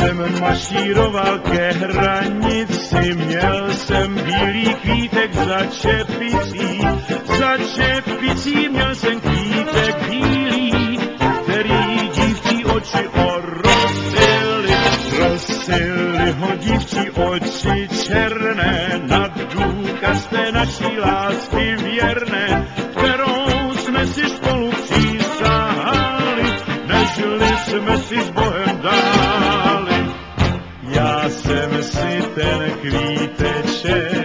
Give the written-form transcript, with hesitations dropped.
jsem mašíroval ke hranici, měl jsem bílý kvítek za čepicí měl jsem kvítek bílý, který dívčí oči orosily ho dívčí oči černé, na důkaz té naší lásky věrné, kterou jsme si spolu přísahali, nežli jsme si s Bohem dali. Já jsem si ten kvíteček